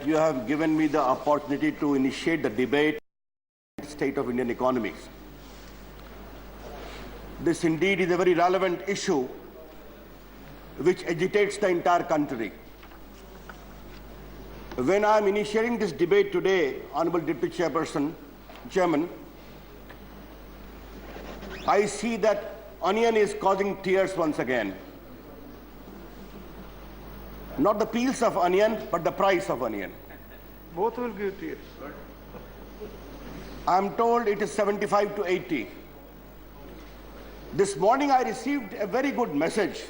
You have given me the opportunity to initiate the debate on the state of Indian economies. This indeed is a very relevant issue which agitates the entire country. When I am initiating this debate today, Honorable Deputy Chairman, I see that onion is causing tears once again. Not the peels of onion, but the price of onion. Both will give tears. I am told it is 75 to 80. This morning I received a very good message,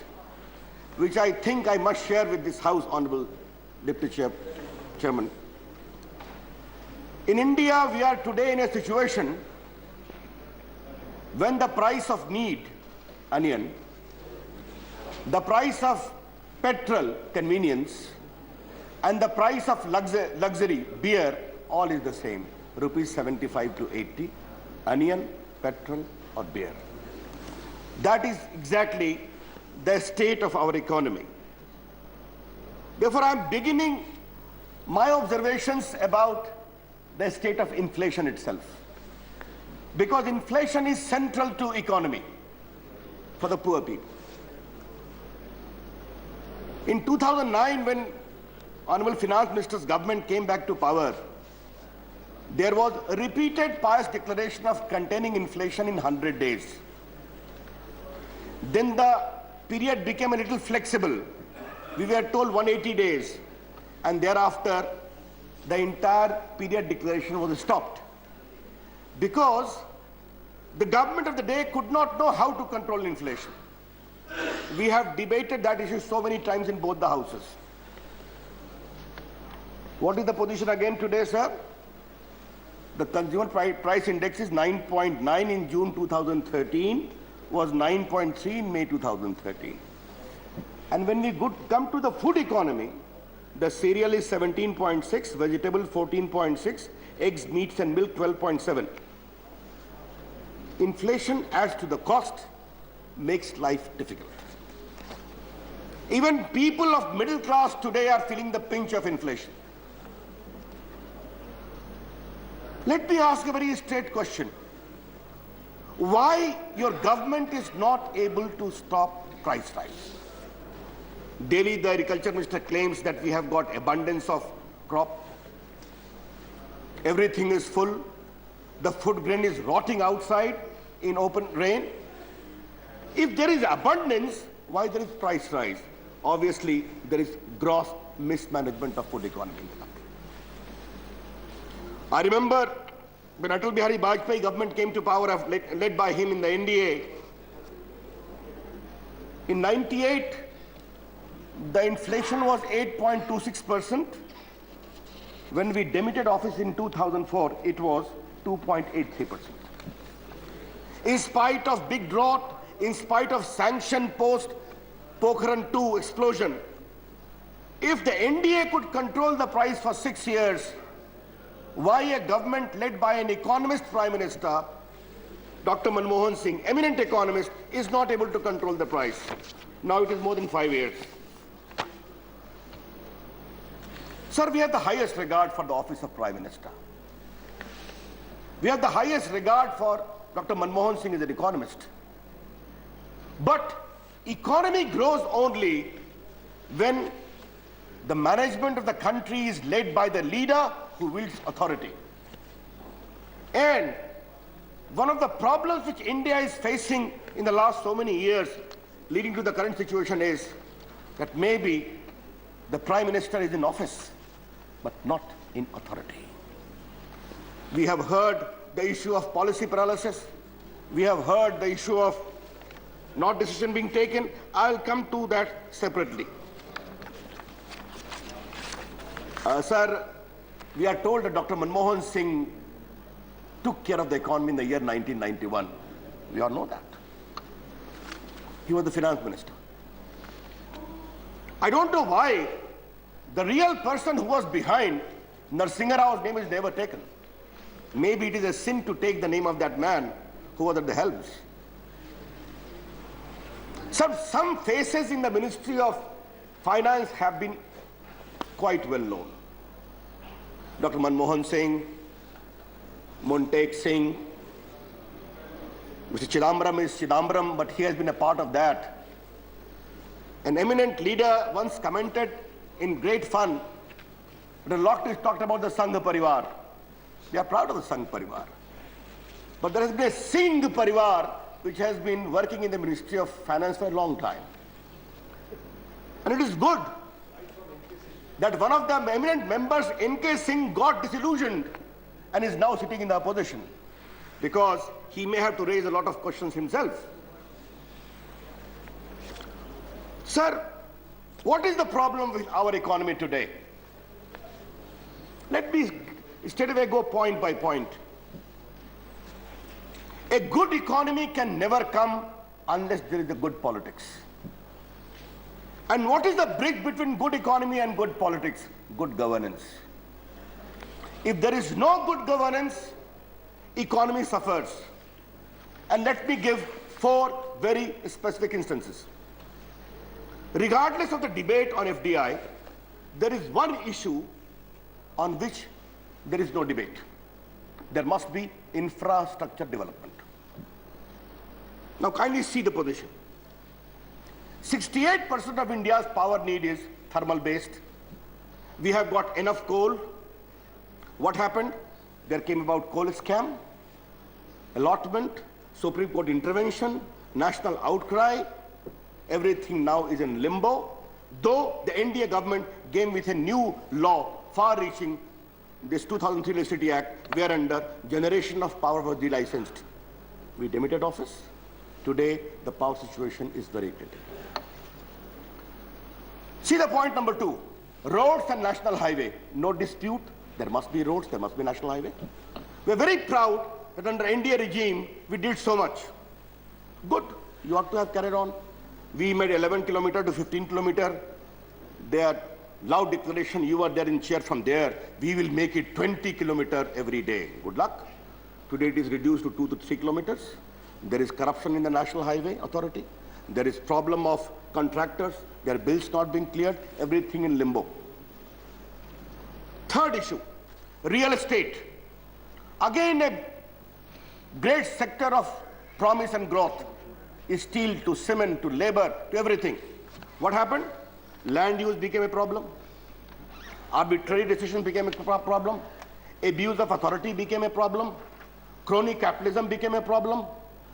which I think I must share with this House, Honorable Deputy Chairman. In India, we are today in a situation when the price of meat, onion, the price of petrol, convenience, and the price of luxury, beer, all is the same. Rupees 75 to 80, onion, petrol, or beer. That is exactly the state of our economy. Therefore, I am beginning my observations about the state of inflation itself. Because inflation is central to economy for the poor people. In 2009, when Honorable Finance Minister's government came back to power, there was a repeated pious declaration of containing inflation in 100 days. Then the period became a little flexible. We were told 180 days, and thereafter the entire period declaration was stopped because the government of the day could not know how to control inflation. We have debated that issue so many times in both the houses. What is the position again today, sir? The consumer price index is 9.9 in June 2013, was 9.3 in May 2013. And when we come to the food economy, the cereal is 17.6, vegetable 14.6, eggs, meats and milk 12.7. Inflation adds to the cost, makes life difficult. Even people of middle class today are feeling the pinch of inflation. Let me ask a very straight question. Why your government is not able to stop price rise? Daily, the agriculture minister claims that we have got abundance of crop. Everything is full. The food grain is rotting outside in open rain. If there is abundance, why there is price rise? Obviously, there is gross mismanagement of food economy in the country. I remember when Atal Bihari Vajpayee government came to power, led by him in the NDA, in 98, the inflation was 8.26%. When we demitted office in 2004, it was 2.83%. In spite of big drought, in spite of sanction post Pokhran 2 explosion, if the NDA could control the price for 6 years, why a government led by an economist prime minister, Dr. Manmohan Singh, eminent economist, is not able to control the price? Now it is more than 5 years. Sir, we have the highest regard for the office of Prime Minister. We have the highest regard for Dr. Manmohan Singh as an economist. But economy grows only when the management of the country is led by the leader who wields authority. And one of the problems which India is facing in the last so many years, leading to the current situation, is that maybe the Prime Minister is in office, but not in authority. We have heard the issue of policy paralysis. We have heard the issue of not decision being taken. I'll come to that separately. Sir, we are told that Dr. Manmohan Singh took care of the economy in the year 1991. We all know that. He was the finance minister. I don't know why the real person who was behind Narasimha Rao's name is never taken. Maybe it is a sin to take the name of that man who was at the helms. Some faces in the Ministry of Finance have been quite well known. Dr. Manmohan Singh, Montek Singh, Mr. Chidambaram is Chidambaram, but he has been a part of that. An eminent leader once commented in great fun that a lot is talked about the Sangh Parivar. We are proud of the Sangh Parivar. But there has been a Singh Parivar which has been working in the Ministry of Finance for a long time. And it is good that one of the eminent members, N.K. Singh, got disillusioned and is now sitting in the opposition because he may have to raise a lot of questions himself. Sir, what is the problem with our economy today? Let me straight away go point by point. A good economy can never come unless there is a good politics. And what is the bridge between good economy and good politics? Good governance. If there is no good governance, economy suffers. And let me give 4 very specific instances. Regardless of the debate on FDI, there is one issue on which there is no debate. There must be infrastructure development. Now kindly see the position. 68% of India's power need is thermal based. We have got enough coal. What happened? There came about coal scam, allotment, Supreme Court intervention, national outcry. Everything now is in limbo. Though the NDA government came with a new law, far-reaching, this 2003 Electricity Act, whereunder generation of power was delicensed. We demitted office. Today, the power situation is very critical. See the point number 2. Roads and national highway. No dispute. There must be roads, there must be national highway. We are very proud that under NDA regime, we did so much. Good. You ought to have carried on. We made 11 kilometer to 15 kilometer. Their loud declaration, you were there in chair from there, we will make it 20 kilometer every day. Good luck. Today it is reduced to 2 to 3 kilometers. There is corruption in the National Highway Authority. There is problem of contractors, their bills not being cleared, everything in limbo. Third issue, real estate. Again, a great sector of promise and growth. Steel to cement to labor to everything. What happened? Land use became a problem. Arbitrary decisions became a problem. Abuse of authority became a problem. Crony capitalism became a problem.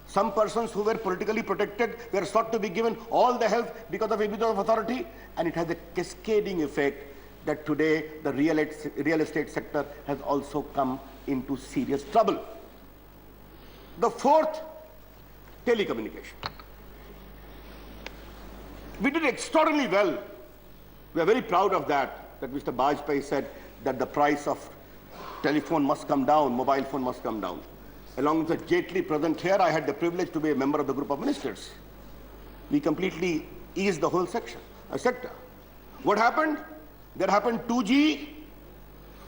Some persons who were politically protected were sought to be given all the help because of abuse of authority, and it has a cascading effect that today the real estate sector has also come into serious trouble. The fourth, telecommunication. We did extraordinarily well. We are very proud of that Mr. Bajpai said that the price of telephone must come down, mobile phone must come down. Along with Jaitley present here, I had the privilege to be a member of the group of ministers. We completely eased the whole sector. What happened? There happened 2G,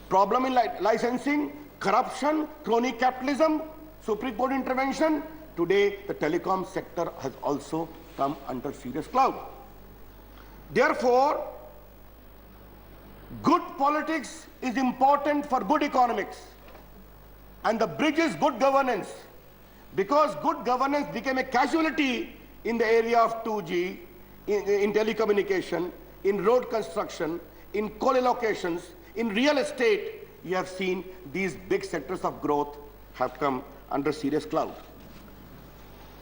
problem in licensing, corruption, crony capitalism, Supreme Court intervention. Today, the telecom sector has also come under serious cloud. Therefore, good politics is important for good economics. And the bridge is good governance. Because good governance became a casualty in the area of 2G, in telecommunication, in road construction, in coal allocations, in real estate, you have seen these big sectors of growth have come under serious cloud.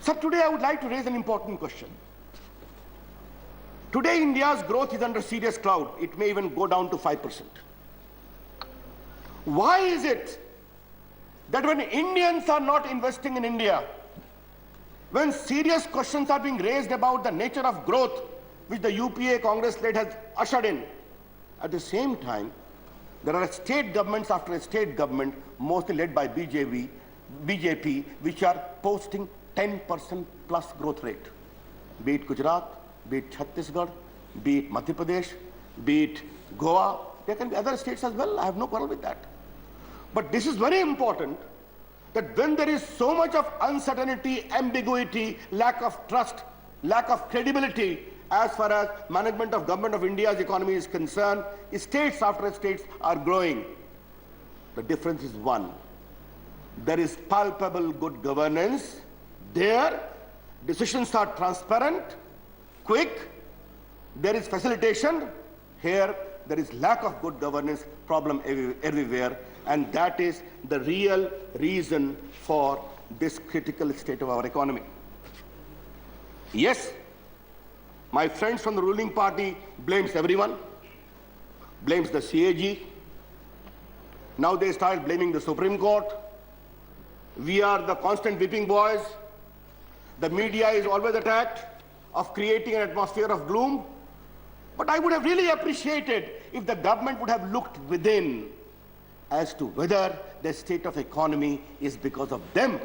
So today I would like to raise an important question. Today India's growth is under serious cloud. It may even go down to 5%. Why is it that when Indians are not investing in India, when serious questions are being raised about the nature of growth which the UPA Congress-led has ushered in, at the same time, there are state governments after state government, mostly led by BJP, which are posting 10% plus growth rate. Be it Gujarat, be it Chhattisgarh, be it Madhya Pradesh, be it Goa. There can be other states as well. I have no quarrel with that. But this is very important that when there is so much of uncertainty, ambiguity, lack of trust, lack of credibility, as far as management of Government of India's economy is concerned, states after states are growing. The difference is one. There is palpable good governance. There, decisions are transparent, quick. There is facilitation. Here, there is lack of good governance, problem everywhere. And that is the real reason for this critical state of our economy. Yes, my friends from the ruling party blames everyone, blames the CAG. Now they start blaming the Supreme Court. We are the constant whipping boys. The media is always attacked of creating an atmosphere of gloom. But I would have really appreciated if the government would have looked within as to whether the state of economy is because of them.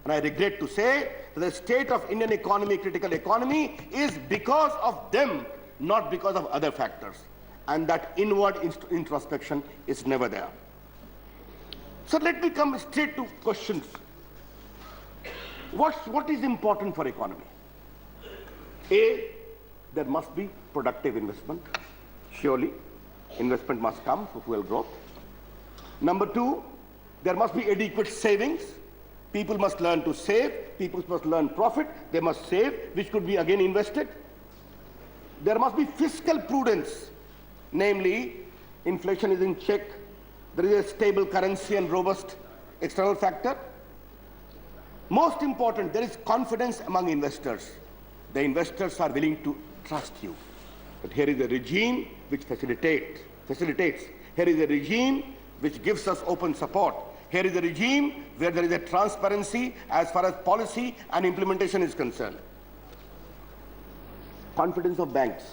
And I regret to say that the state of Indian economy, critical economy, is because of them, not because of other factors. And that inward introspection is never there. So let me come straight to questions. What is important for economy? A, there must be productive investment. Surely, investment must come for fuel growth. Number two, there must be adequate savings. People must learn to save. People must learn profit. They must save, which could be again invested. There must be fiscal prudence. Namely, inflation is in check. There is a stable currency and robust external factor. Most important, there is confidence among investors. The investors are willing to trust you. But here is a regime which facilitates. Here is a regime which gives us open support. Here is a regime where there is a transparency as far as policy and implementation is concerned. Confidence of banks.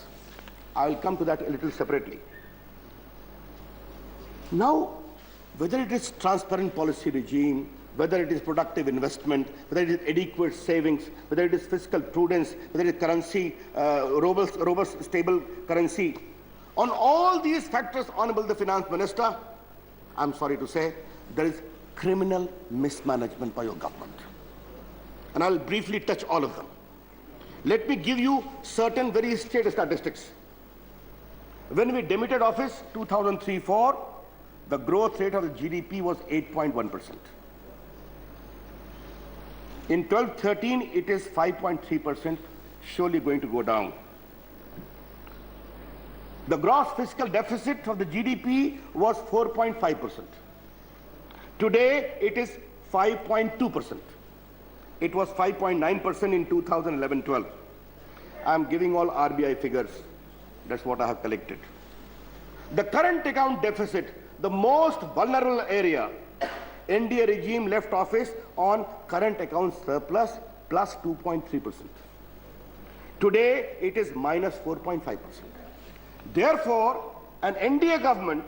I will come to that a little separately. Now, whether it is transparent policy regime, whether it is productive investment, whether it is adequate savings, whether it is fiscal prudence, whether it is currency, robust, stable currency, on all these factors, Honorable the Finance Minister, I'm sorry to say, there is criminal mismanagement by your government. And I'll briefly touch all of them. Let me give you certain very straight statistics. When we demitted office, 2003-04, the growth rate of the GDP was 8.1%. In 12-13, it is 5.3%, surely going to go down. The gross fiscal deficit of the GDP was 4.5%. Today, it is 5.2%. It was 5.9% in 2011-12. I'm giving all RBI figures. That's what I have collected. The current account deficit, the most vulnerable area, NDA regime left office on current account surplus plus 2.3%. Today, it is minus 4.5%. Therefore, an NDA government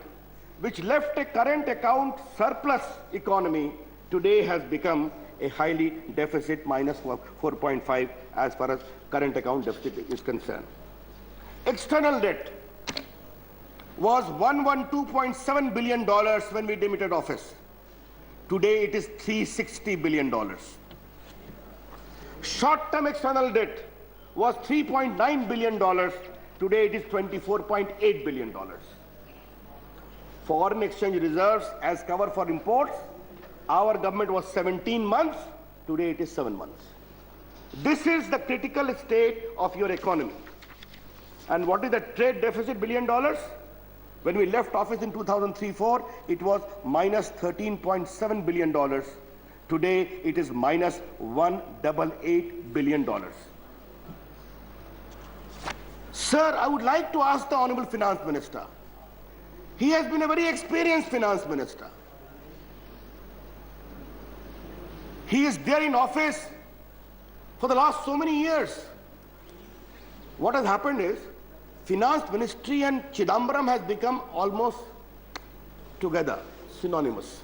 which left a current account surplus economy today has become a highly deficit minus 4.5 as far as current account deficit is concerned. External debt was $112.7 billion when we demitted office. Today it is $360 billion. Short-term external debt was $3.9 billion. Today it is $24.8 billion. Foreign exchange reserves as cover for imports, our government was 17 months. Today it is 7 months. This is the critical state of your economy. And what is the trade deficit $1 billion? When we left office in 2003-04, it was minus $13.7 billion. Today, it is minus $188 billion. Sir, I would like to ask the Honorable Finance Minister. He has been a very experienced Finance Minister. He is there in office for the last so many years. What has happened is, Finance Ministry and Chidambaram has become almost together, synonymous.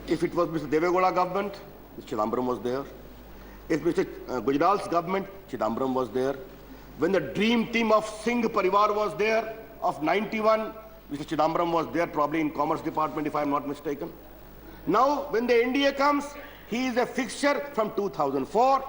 If it was Mr. Devegowda government, Mr. Chidambaram was there. If Mr. Gujarat's government, Chidambaram was there. When the dream team of Singh Parivar was there, of 91, Mr. Chidambaram was there, probably in Commerce Department, if I am not mistaken. Now, when the NDA comes, he is a fixture from 2004.